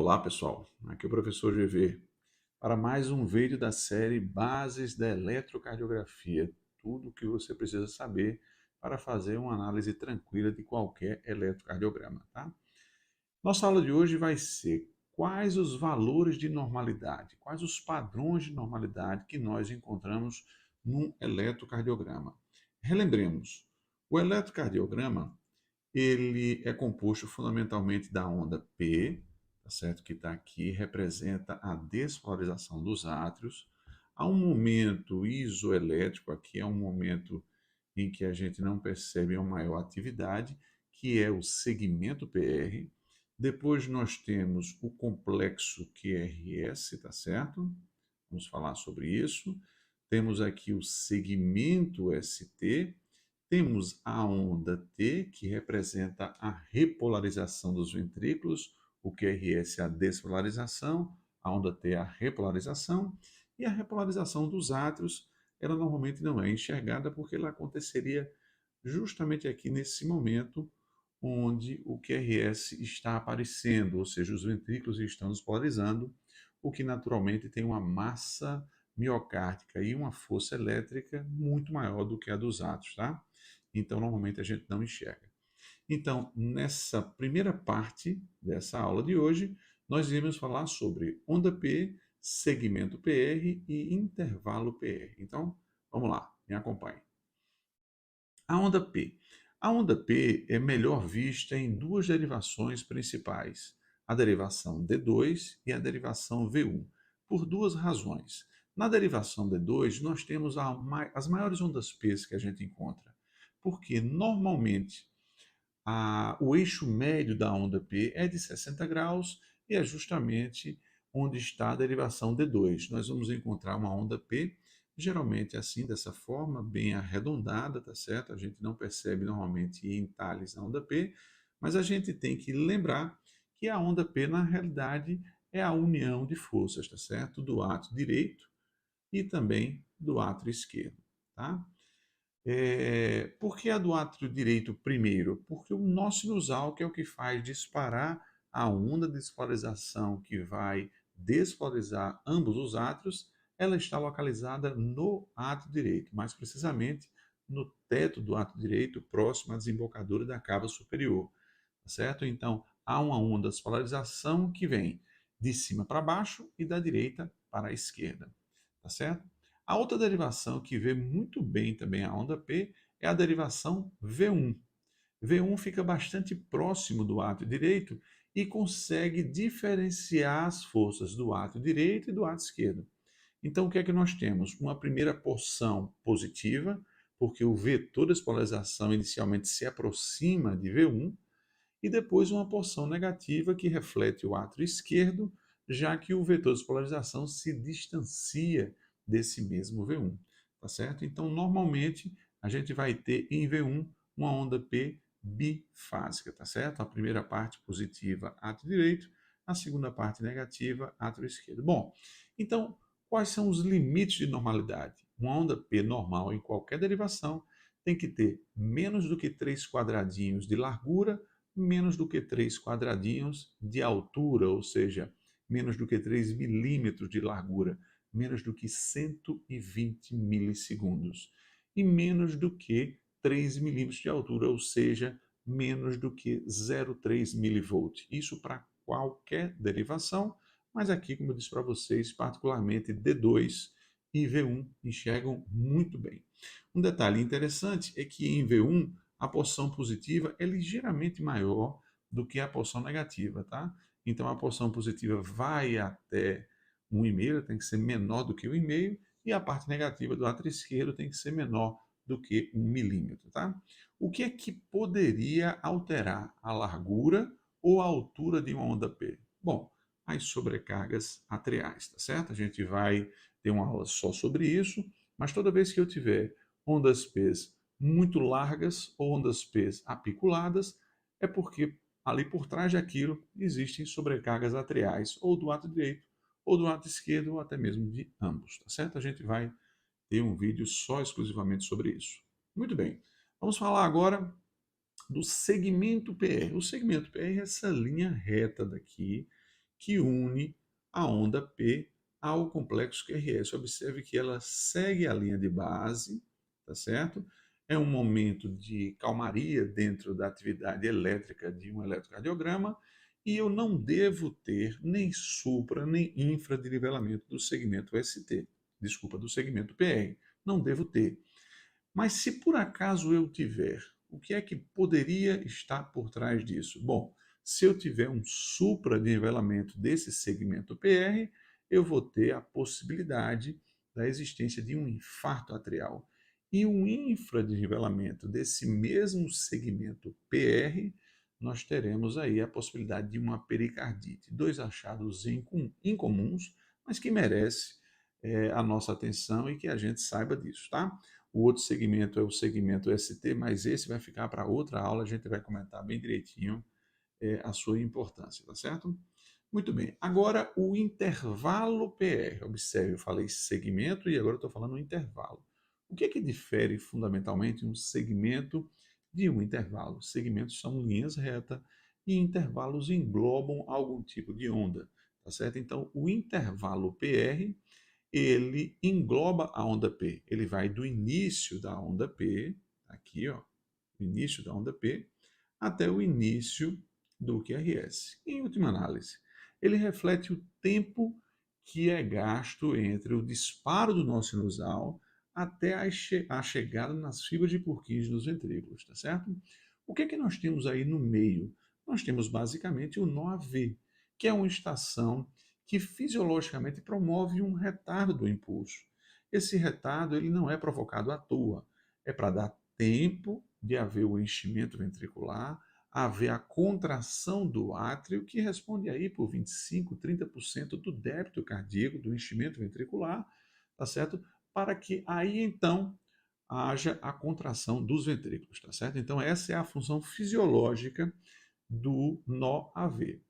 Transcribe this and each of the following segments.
Olá, pessoal. Aqui é o professor GV para mais um vídeo da série Bases da Eletrocardiografia. Tudo o que você precisa saber para fazer uma análise tranquila de qualquer eletrocardiograma, tá? Nossa aula de hoje vai ser quais os valores de normalidade, quais os padrões de normalidade que nós encontramos num eletrocardiograma. Relembremos, o eletrocardiograma ele é composto fundamentalmente da onda P, tá certo? Que está aqui, representa a despolarização dos átrios. Há um momento isoelétrico, aqui é um momento em que a gente não percebe uma maior atividade, que é o segmento PR. Depois nós temos o complexo QRS, tá certo? Vamos falar sobre isso. Temos aqui o segmento ST, temos a onda T, que representa a repolarização dos ventrículos, o QRS é a despolarização, a onda T é a repolarização, e a repolarização dos átrios, ela normalmente não é enxergada porque ela aconteceria justamente aqui nesse momento onde o QRS está aparecendo, ou seja, os ventrículos estão despolarizando, o que naturalmente tem uma massa miocárdica e uma força elétrica muito maior do que a dos átrios, tá? Então, normalmente a gente não enxerga. Então, nessa primeira parte dessa aula de hoje, nós iremos falar sobre onda P, segmento PR e intervalo PR. Então, vamos lá, me acompanhe. A onda P. A onda P é melhor vista em duas derivações principais, a derivação D2 e a derivação V1, por duas razões. Na derivação D2, nós temos as maiores ondas P que a gente encontra, porque normalmente o eixo médio da onda P é de 60 graus e é justamente onde está a derivação D2. Nós vamos encontrar uma onda P, geralmente assim, dessa forma, bem arredondada, tá certo? A gente não percebe normalmente entalhes na onda P, mas a gente tem que lembrar que a onda P, na realidade, é a união de forças, tá certo? Do átrio direito e também do átrio esquerdo, tá? Por que a do átrio direito primeiro? Porque o nó sinusal que é o que faz disparar a onda de despolarização que vai despolarizar ambos os átrios, ela está localizada no átrio direito, mais precisamente no teto do átrio direito, próximo à desembocadura da cava superior, tá certo? Então, há uma onda de despolarização que vem de cima para baixo e da direita para a esquerda, tá certo? A outra derivação que vê muito bem também a onda P é a derivação V1. V1 fica bastante próximo do átrio direito e consegue diferenciar as forças do átrio direito e do átrio esquerdo. Então, o que é que nós temos? Uma primeira porção positiva, porque o vetor de polarização inicialmente se aproxima de V1, e depois uma porção negativa que reflete o átrio esquerdo, já que o vetor de polarização se distancia desse mesmo V1, tá certo? Então, normalmente, a gente vai ter em V1 uma onda P bifásica, tá certo? A primeira parte positiva, átrio direito, a segunda parte negativa, átrio esquerdo. Bom, então, quais são os limites de normalidade? Uma onda P normal em qualquer derivação tem que ter menos do que 3 quadradinhos de largura, menos do que 3 quadradinhos de altura, ou seja, menos do que 3 milímetros de largura, menos do que 120 milissegundos, e menos do que 3 milímetros de altura, ou seja, menos do que 0,3 milivolt. Isso para qualquer derivação, mas aqui, como eu disse para vocês, particularmente D2 e V1 enxergam muito bem. Um detalhe interessante é que em V1 a porção positiva é ligeiramente maior do que a porção negativa, tá? Então a porção positiva vai até 1,5, tem que ser menor do que 1,5, e a parte negativa do átrio esquerdo tem que ser menor do que 1 milímetro, tá? O que é que poderia alterar a largura ou a altura de uma onda P? Bom, as sobrecargas atriais, tá certo? A gente vai ter uma aula só sobre isso, mas toda vez que eu tiver ondas P muito largas ou ondas P apiculadas, é porque ali por trás daquilo existem sobrecargas atriais, ou do átrio direito, ou do átrio esquerdo, ou até mesmo de ambos, tá certo? A gente vai ter um vídeo só exclusivamente sobre isso. Muito bem, vamos falar agora do segmento PR. O segmento PR é essa linha reta daqui, que une a onda P ao complexo QRS. Observe que ela segue a linha de base, tá certo? É um momento de calmaria dentro da atividade elétrica de um eletrocardiograma e eu não devo ter nem supra nem infra de nivelamento do segmento ST, desculpa, do segmento PR. Não devo ter. Mas se por acaso eu tiver, o que é que poderia estar por trás disso? Bom, se eu tiver um supranivelamento desse segmento PR, eu vou ter a possibilidade da existência de um infarto atrial. E um infranivelamento desse mesmo segmento PR, nós teremos aí a possibilidade de uma pericardite. Dois achados incomuns, mas que merece a nossa atenção e que a gente saiba disso, tá? O outro segmento é o segmento ST, mas esse vai ficar para outra aula, a gente vai comentar bem direitinho a sua importância, tá certo? Muito bem. Agora, o intervalo PR. Observe, eu falei segmento e agora eu estou falando intervalo. O que é que difere fundamentalmente um segmento de um intervalo? Segmentos são linhas retas e intervalos englobam algum tipo de onda, tá certo? Então, o intervalo PR ele engloba a onda P. Ele vai do início da onda P, aqui, ó, início da onda P, até o início do QRS. Em última análise, ele reflete o tempo que é gasto entre o disparo do nó sinusal até a chegada nas fibras de Purkinje nos ventrículos, tá certo? O que é que nós temos aí no meio? Nós temos basicamente o nó AV, que é uma estação que fisiologicamente promove um retardo do impulso. Esse retardo ele não é provocado à toa, é para dar tempo de haver o enchimento ventricular, haver a contração do átrio, que responde aí por 25, 30% do débito cardíaco, do enchimento ventricular, tá certo? Para que aí então haja a contração dos ventrículos, tá certo? Então essa é a função fisiológica do nó AV.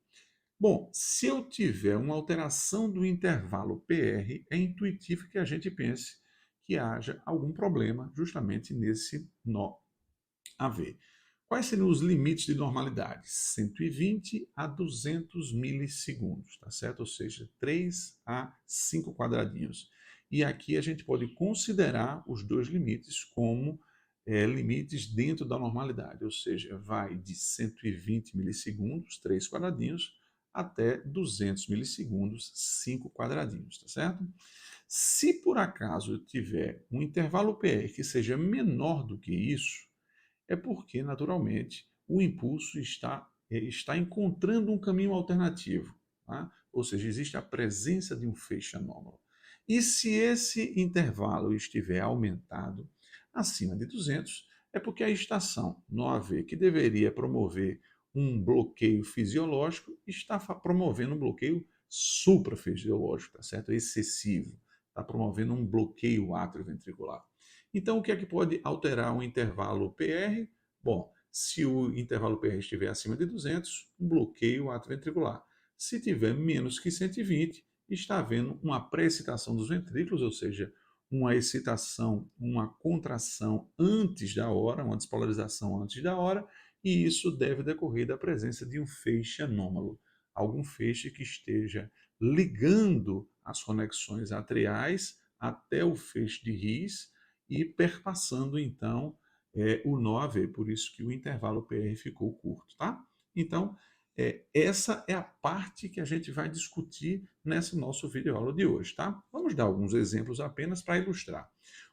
Bom, se eu tiver uma alteração do intervalo PR, é intuitivo que a gente pense que haja algum problema justamente nesse nó AV. Quais seriam os limites de normalidade? 120 a 200 milissegundos, tá certo? Ou seja, 3 a 5 quadradinhos. E aqui a gente pode considerar os dois limites como limites dentro da normalidade, ou seja, vai de 120 milissegundos, 3 quadradinhos, até 200 milissegundos, 5 quadradinhos, tá certo? Se por acaso eu tiver um intervalo PR que seja menor do que isso, é porque, naturalmente, o impulso está encontrando um caminho alternativo. Tá? Ou seja, existe a presença de um feixe anômalo. E se esse intervalo estiver aumentado acima de 200, é porque a estação no AV, que deveria promover um bloqueio fisiológico, está promovendo um bloqueio suprafisiológico, tá certo? Excessivo. Está promovendo um bloqueio atrioventricular. Então, o que é que pode alterar o intervalo PR? Bom, se o intervalo PR estiver acima de 200, um bloqueio atrioventricular. Se tiver menos que 120, está havendo uma pré-excitação dos ventrículos, ou seja, uma excitação, uma contração antes da hora, uma despolarização antes da hora, e isso deve decorrer da presença de um feixe anômalo, algum feixe que esteja ligando as conexões atriais até o feixe de His e perpassando então o nó AV, por isso que o intervalo PR ficou curto, tá? Então, essa é a parte que a gente vai discutir nesse nosso vídeo aula de hoje, tá? Vamos dar alguns exemplos apenas para ilustrar.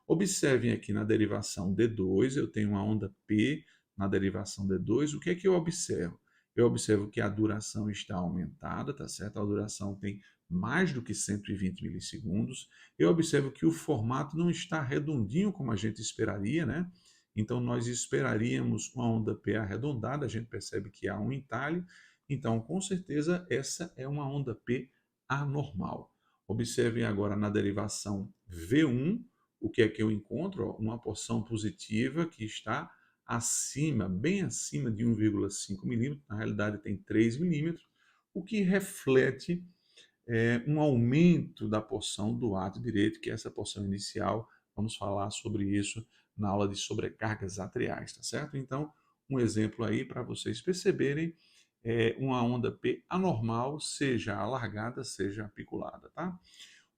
Observem aqui na derivação D2, eu tenho uma onda P na derivação D2, o que é que eu observo? Eu observo que a duração está aumentada, tá certo? A duração tem mais do que 120 milissegundos. Eu observo que o formato não está redondinho como a gente esperaria, né? Então, nós esperaríamos uma onda P arredondada, a gente percebe que há um entalhe. Então, com certeza, essa é uma onda P anormal. Observem agora na derivação V1, o que é que eu encontro? Uma porção positiva que está acima, bem acima de 1,5 milímetros, na realidade tem 3 milímetros, o que reflete um aumento da porção do átrio direito, que é essa porção inicial. Vamos falar sobre isso na aula de sobrecargas atriais, tá certo? Então, um exemplo aí para vocês perceberem uma onda P anormal, seja alargada, seja apiculada, tá?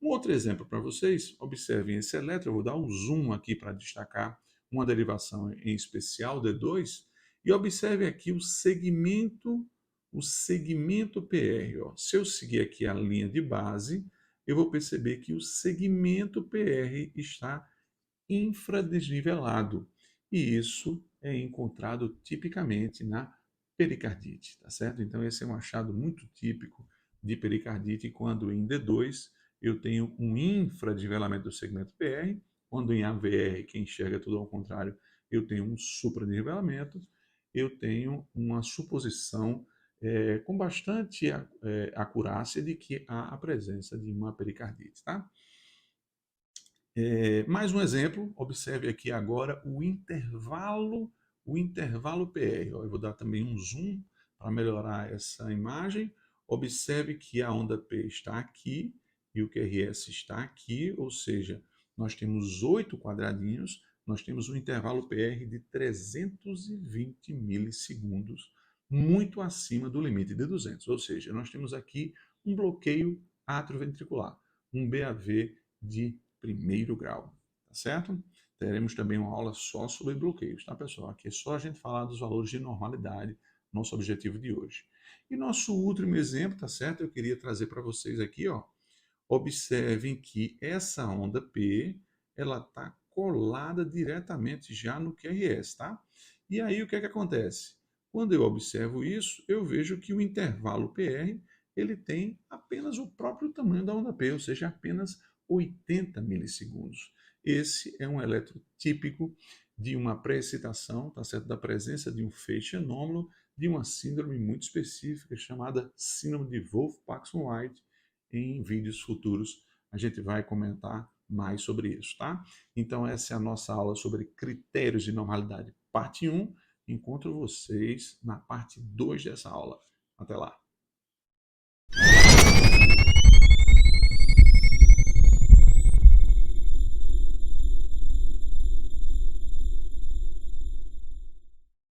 Um outro exemplo para vocês, observem esse elétron, eu vou dar um zoom aqui para destacar uma derivação em especial, D2, e observe aqui o segmento PR. Ó. Se eu seguir aqui a linha de base, eu vou perceber que o segmento PR está infradesnivelado. E isso é encontrado tipicamente na pericardite, tá certo? Então esse é um achado muito típico de pericardite quando em D2 eu tenho um infradesnivelamento do segmento PR, quando em AVR, que enxerga tudo ao contrário, eu tenho um supradesnivelamento, eu tenho uma suposição com bastante acurácia de que há a presença de uma pericardite, tá? Mais um exemplo, observe aqui agora o intervalo PR. Eu vou dar também um zoom para melhorar essa imagem. Observe que a onda P está aqui e o QRS está aqui, ou seja, nós temos 8 quadradinhos, nós temos um intervalo PR de 320 milissegundos, muito acima do limite de 200, ou seja, nós temos aqui um bloqueio atrioventricular, um BAV de primeiro grau, tá certo? Teremos também uma aula só sobre bloqueios, tá, pessoal? Aqui é só a gente falar dos valores de normalidade, nosso objetivo de hoje. E nosso último exemplo, tá certo? Eu queria trazer para vocês aqui, ó. Observem que essa onda P, ela está colada diretamente já no QRS, tá? E aí o que é que acontece? Quando eu observo isso, eu vejo que o intervalo PR, ele tem apenas o próprio tamanho da onda P, ou seja, apenas 80 milissegundos. Esse é um eletro típico de uma pré-excitação, tá certo? Da presença de um feixe anômalo, de uma síndrome muito específica chamada síndrome de Wolff-Parkinson-White. Em vídeos futuros a gente vai comentar mais sobre isso, tá? Então essa é a nossa aula sobre critérios de normalidade, parte 1. Encontro vocês na parte 2 dessa aula. Até lá!